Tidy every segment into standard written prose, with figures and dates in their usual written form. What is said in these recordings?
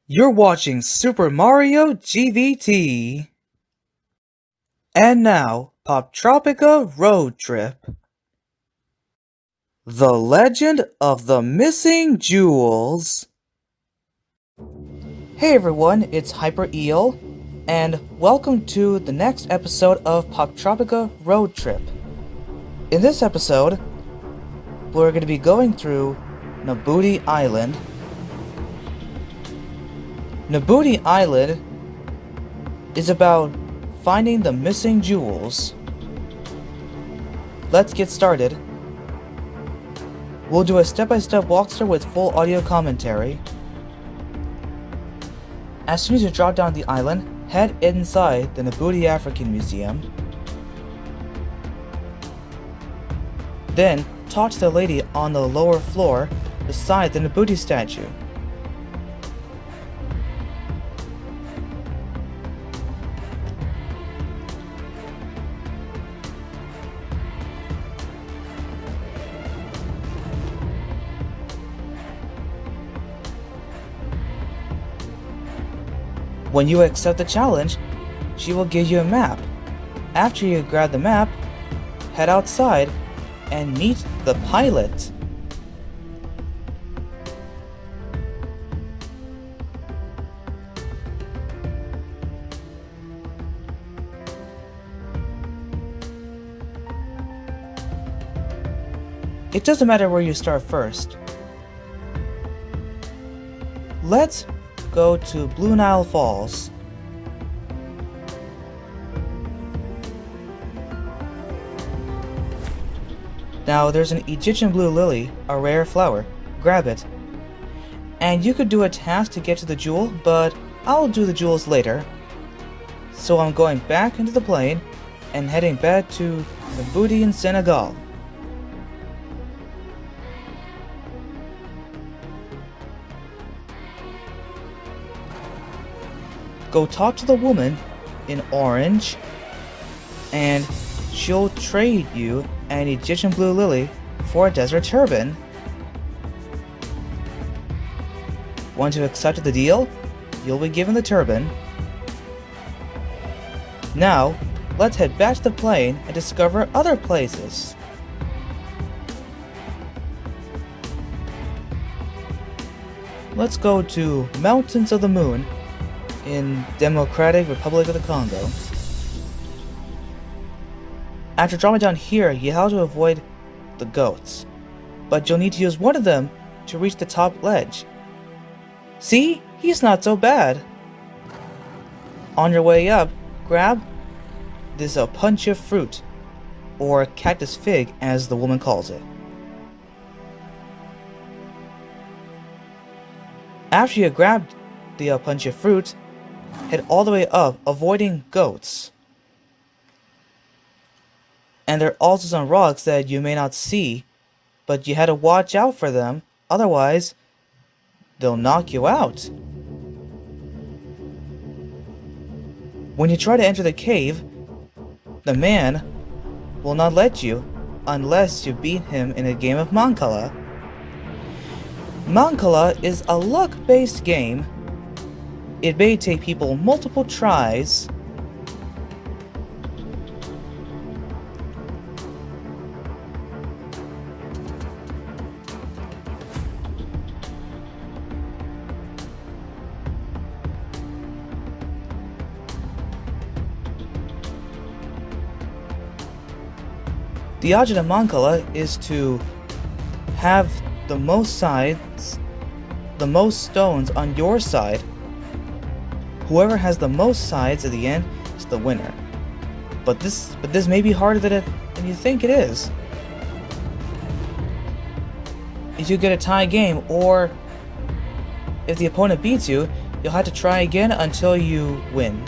You're watching Super Mario GVT. And now, Poptropica Road Trip. The Legend of the Missing Jewels. Hey everyone, it's Hyper Eel, and welcome to the next episode of Poptropica Road Trip. In this episode, we're going to be going through Nabooti Island. Nabooti Island is about finding the missing jewels. Let's get started. We'll do a step-by-step walkthrough with full audio commentary. As soon as you drop down the island, head inside the Nabooti African Museum. Then, talk to the lady on the lower floor beside the Nabooti statue. When you accept the challenge, she will give you a map. After you grab the map, head outside and meet the pilot. It doesn't matter where you start first. Let's go to Blue Nile Falls. Now there's an Egyptian blue lily, a rare flower. Grab it. And you could do a task to get to the jewel, but I'll do the jewels later. So I'm going back into the plane and heading back to Nabooti in Senegal. Go talk to the woman in orange, and she'll trade you an Egyptian blue lily for a desert turban. Once you accept the deal, you'll be given the turban. Now, let's head back to the plane and discover other places. Let's go to Mountains of the Moon in Democratic Republic of the Congo. After dropping down here, you have to avoid the goats, but you'll need to use one of them to reach the top ledge. See? He's not so bad. On your way up, grab this punch fruit, or cactus fig as the woman calls it. After you grab the punch fruit, head all the way up, avoiding goats. And there are also some rocks that you may not see, but you had to watch out for them, otherwise they'll knock you out. When you try to enter the cave, the man will not let you unless you beat him in a game of Mancala. Mancala is a luck-based game. It may take people multiple tries. The object of Mancala is to have the most sides, the most stones on your side. Whoever has the most sides at the end is the winner. But this may be harder than you think it is. If you get a tie game, or if the opponent beats you, you'll have to try again until you win.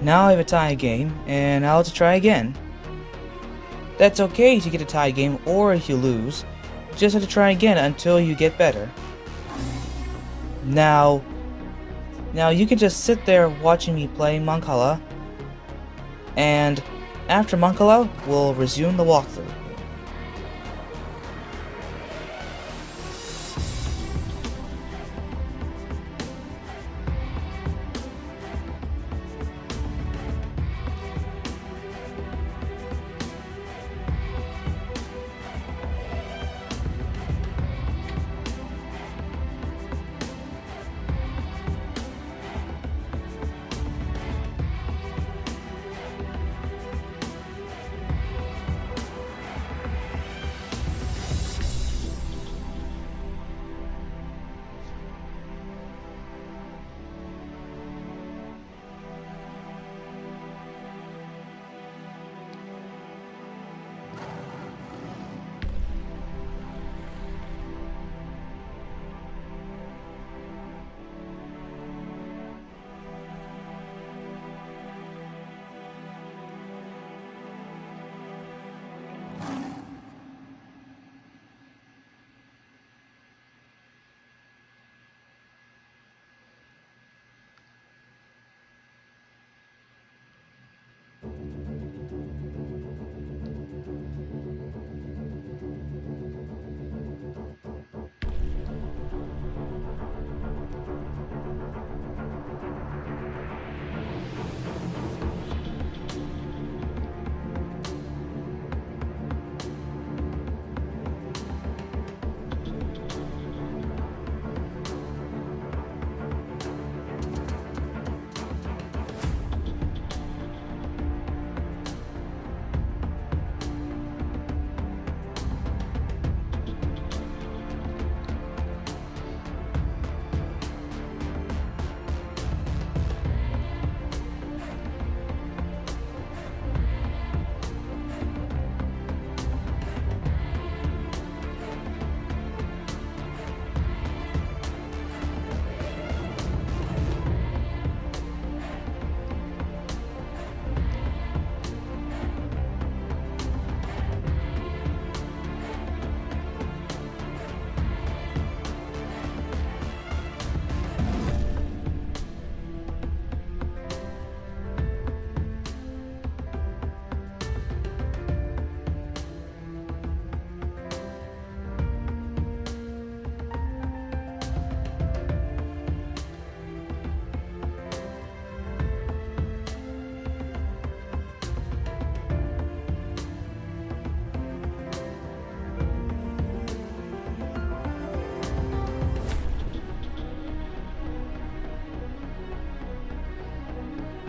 Now I have a tie game, and I'll have to try again. That's okay if you get a tie game or if you lose. You just have to try again until you get better. Now you can just sit there watching me play Mancala, and after Mancala, we'll resume the walkthrough.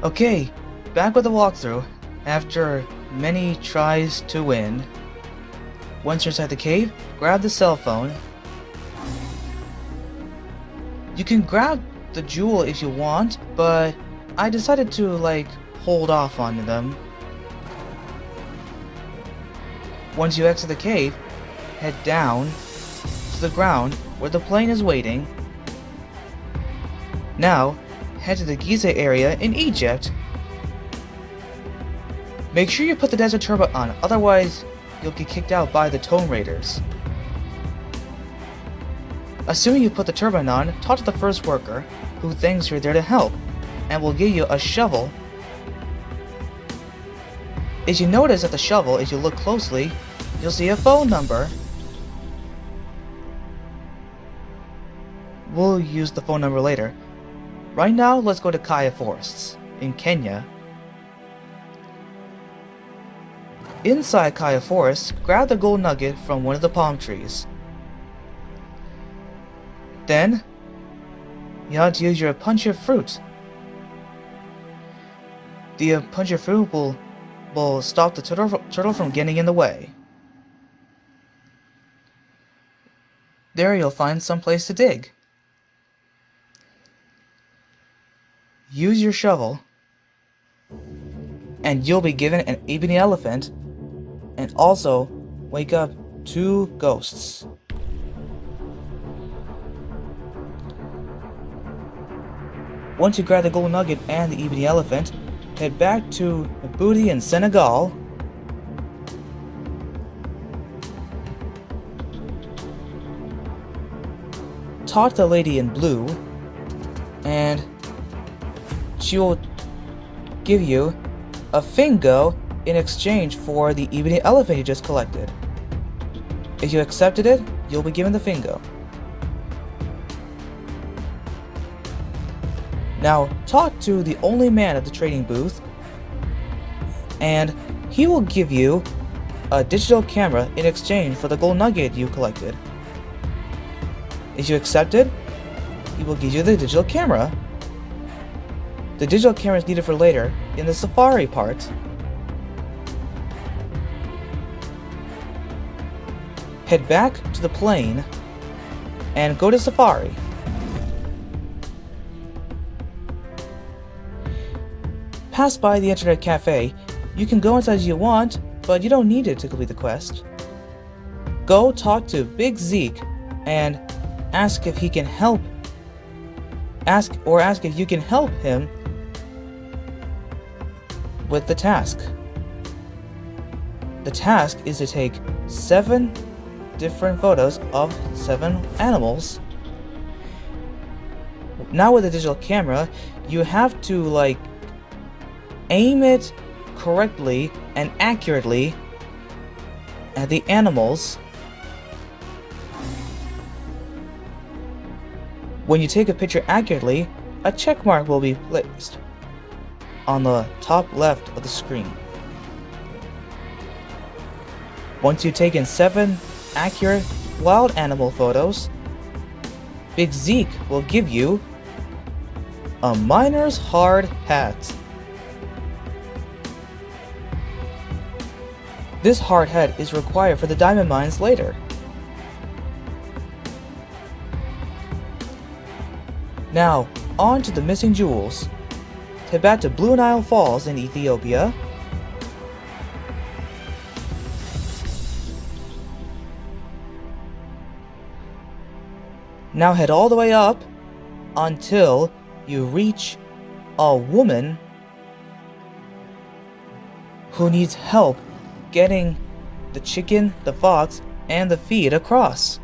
Okay, back with the walkthrough, after many tries to win. Once you're inside the cave, grab the cell phone. You can grab the jewel if you want, but I decided to, hold off on them. Once you exit the cave, head down to the ground where the plane is waiting. Now, head to the Giza area in Egypt. Make sure you put the desert turbo on, otherwise you'll get kicked out by the Tomb Raiders. Assuming you put the turbine on, talk to the first worker, who thinks you're there to help, and will give you a shovel. If you notice that the shovel, if you look closely, you'll see a phone number. We'll use the phone number later. Right now, let's go to Kaya Forests, in Kenya. Inside Kaya Forest, grab the gold nugget from one of the palm trees. Then, you have to use your punch of fruit. The punch of fruit will stop the turtle from getting in the way. There you'll find some place to dig. Use your shovel, and you'll be given an ebony elephant, and also wake up 2 ghosts. Once you grab the gold nugget and the ebony elephant, head back to Nabooti in Senegal. Talk to the lady in blue, and she will give you a Fingo in exchange for the ebony elephant you just collected. If you accepted it, you'll be given the Fingo. Now, talk to the only man at the trading booth, and he will give you a digital camera in exchange for the gold nugget you collected. If you accept it, he will give you the digital camera. The digital camera is needed for later in the safari part. Head back to the plane and go to safari. Pass by the internet cafe. You can go inside as you want, but you don't need it to complete the quest. Go talk to Big Zeke and ask if he can help. Ask if you can help him with the task. The task is to take 7 different photos of 7 animals. Now with the digital camera, you have to aim it correctly and accurately at the animals. When you take a picture accurately, a check mark will be placed on the top left of the screen. Once you've taken 7 accurate wild animal photos, Big Zeke will give you a miner's hard hat. This hard hat is required for the diamond mines later. Now, on to the missing jewels. Head back to Blue Nile Falls in Ethiopia. Now head all the way up until you reach a woman who needs help getting the chicken, the fox, and the feed across.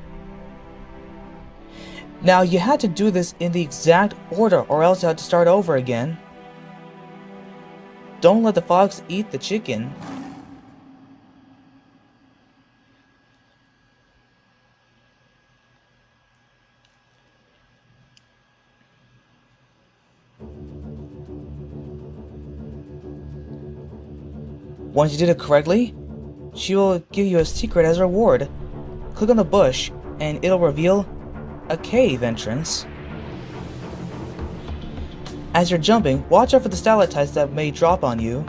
Now you had to do this in the exact order or else you had to start over again. Don't let the fox eat the chicken. Once you did it correctly, she will give you a secret as a reward. Click on the bush and it'll reveal a cave entrance. As you're jumping, watch out for the stalactites that may drop on you.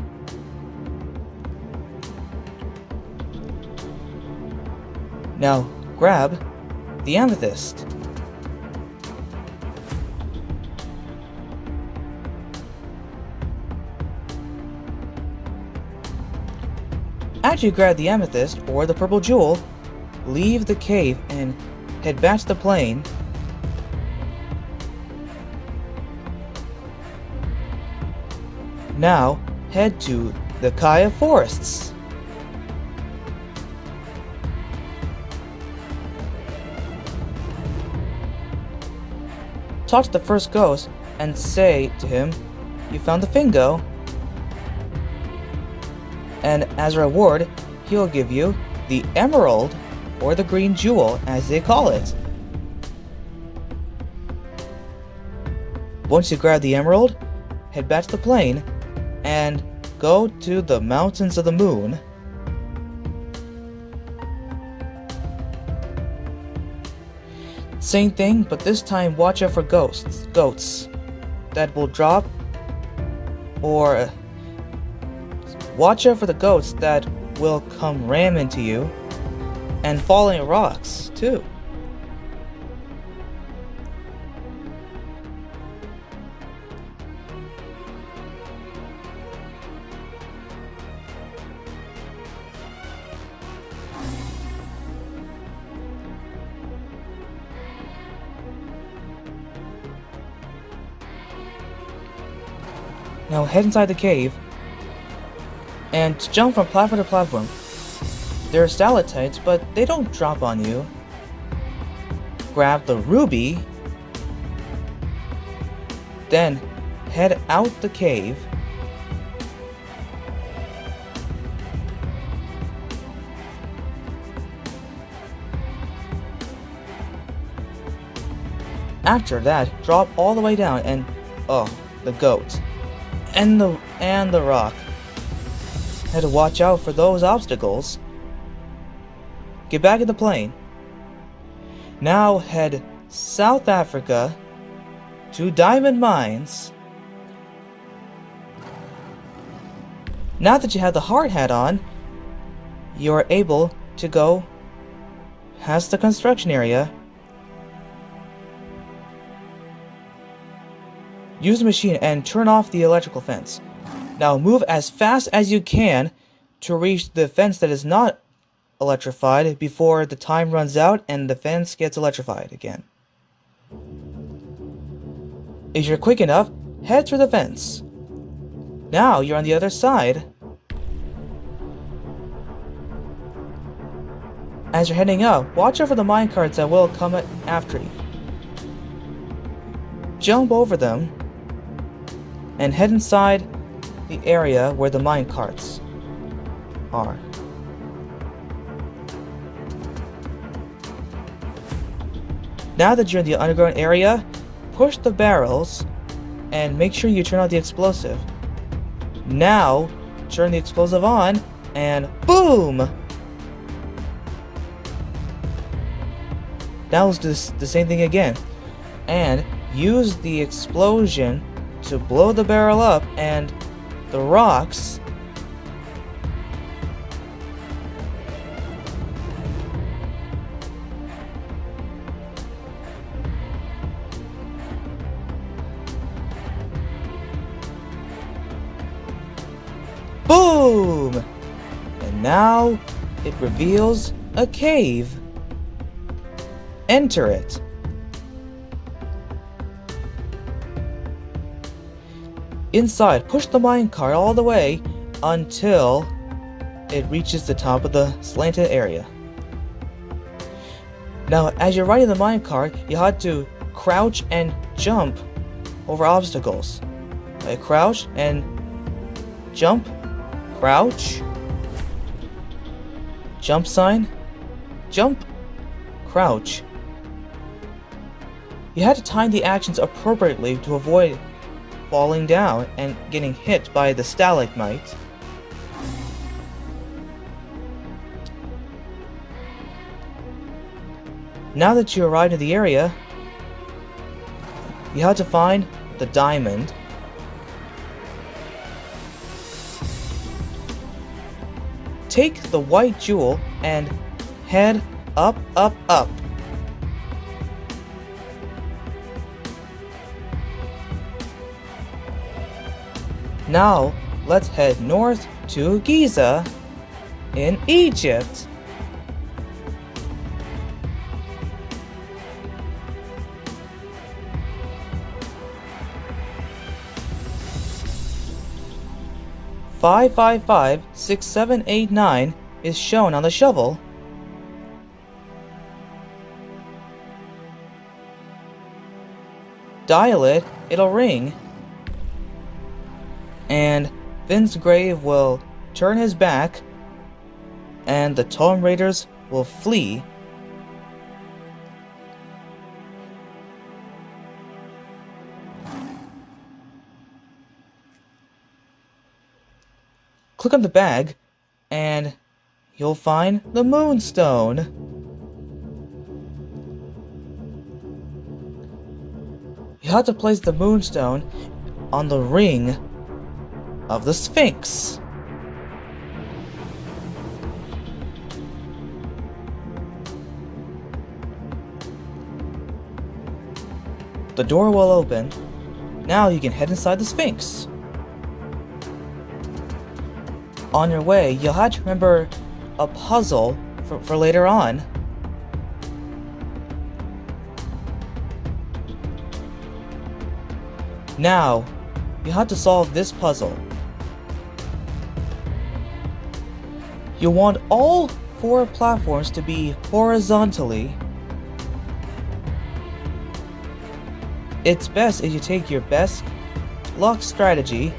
Now, grab the amethyst. After you grab the amethyst or the purple jewel, leave the cave and head back to the plane. Now, head to the Kaya Forests. Talk to the first ghost and say to him, you found the Fingo. And as a reward, he'll give you the emerald or the green jewel, as they call it. Once you grab the emerald, head back to the plane and go to the mountains of the moon. Same thing, but this time watch out for goats that will drop, or watch out for the goats that will come ram into you, and falling rocks too. Now head inside the cave and jump from platform to platform. There are stalactites, but they don't drop on you. Grab the ruby, then head out the cave. After that, drop all the way down and the goat and the rock. Had to watch out for those obstacles. Get back in the plane. Now head South Africa to diamond mines. Now that you have the hard hat on, you are able to go past the construction area. Use the machine and turn off the electrical fence. Now move as fast as you can to reach the fence that is not electrified before the time runs out and the fence gets electrified again. If you're quick enough, head through the fence. Now you're on the other side. As you're heading up, watch out for the minecarts that will come after you. Jump over them and head inside the area where the minecarts are. Now that you're in the underground area, push the barrels and make sure you turn on the explosive. Now, turn the explosive on and boom! Now let's do the same thing again. And use the explosion to blow the barrel up and the rocks. Boom! And now it reveals a cave. Enter it. Inside, push the minecart all the way until it reaches the top of the slanted area. Now, as you're riding the minecart, you have to crouch and jump over obstacles. Crouch and jump, crouch, jump sign, jump, crouch. You had to time the actions appropriately to avoid falling down and getting hit by the stalagmite. Now that you arrived in the area, you had to find the diamond. Take the white jewel and head up, up, up. Now, let's head north to Giza in Egypt. Five, 6, 7, 8, 9 is shown on the shovel. Dial it, it'll ring. And Finn's grave will turn his back, and the Tomb Raiders will flee. Click on the bag, and you'll find the Moonstone. You have to place the Moonstone on the ring of the Sphinx. The door will open. Now you can head inside the Sphinx. On your way, you'll have to remember a puzzle for later on. Now, you have to solve this puzzle. You want all 4 platforms to be horizontally. It's best if you take your best luck strategy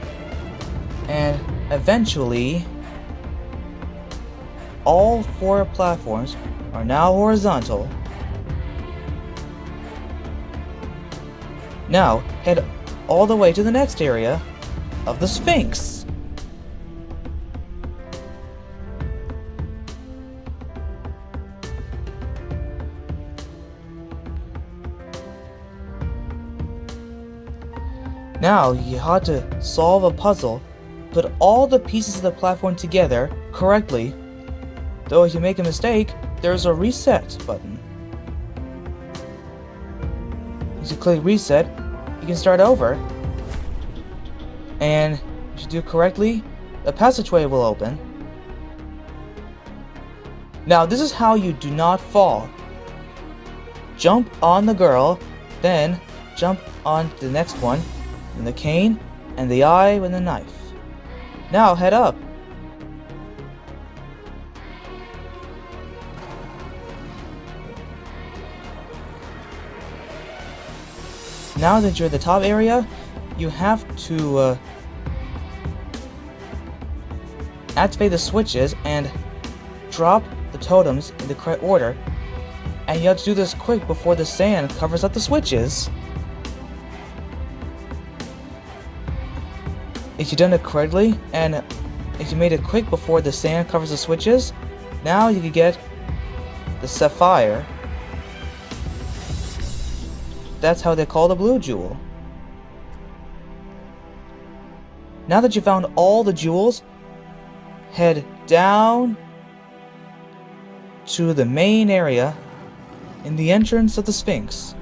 and eventually all 4 platforms are now horizontal. Now head all the way to the next area of the Sphinx. Now you have to solve a puzzle, put all the pieces of the platform together correctly, though if you make a mistake, there's a reset button. If you click reset, you can start over, and if you do it correctly, the passageway will open. Now this is how you do not fall. Jump on the girl, then jump on the next one, and the cane, and the eye with the knife. Now head up. Now that you're at the top area, you have to activate the switches and drop the totems in the correct order. And you have to do this quick before the sand covers up the switches. If you've done it correctly, and if you made it quick before the sand covers the switches, now you can get the sapphire. That's how they call the blue jewel. Now that you found all the jewels, head down to the main area in the entrance of the Sphinx.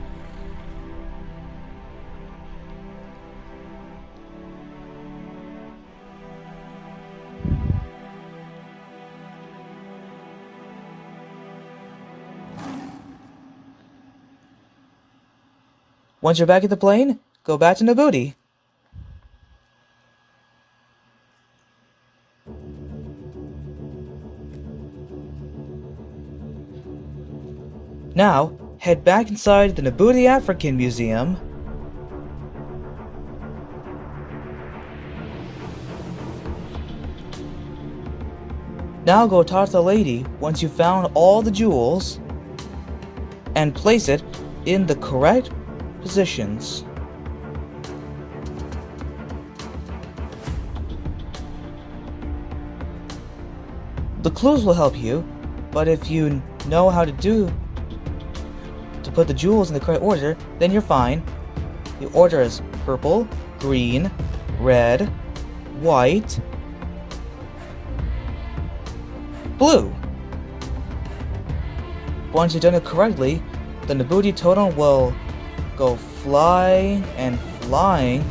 Once you're back at the plane, go back to Nabooti. Now, head back inside the Nabooti African Museum. Now go talk to the lady once you've found all the jewels and place it in the correct positions. The clues will help you, but if you know how to put the jewels in the correct order, then you're fine. The order is purple, green, red, white, blue. Once you've done it correctly, the Nabooti totem will go flying and flying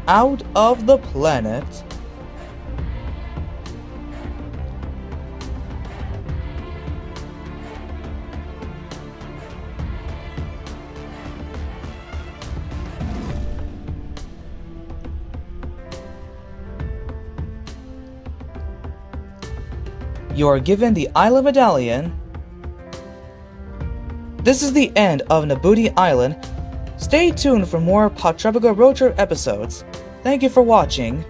out of the planet. You are given the Island Medallion. This is the end of Nabooti Island. Stay tuned for more Poptropica road trip episodes. Thank you for watching.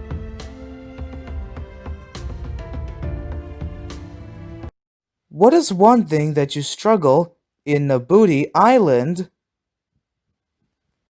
What is one thing that you struggle in Nabooti Island?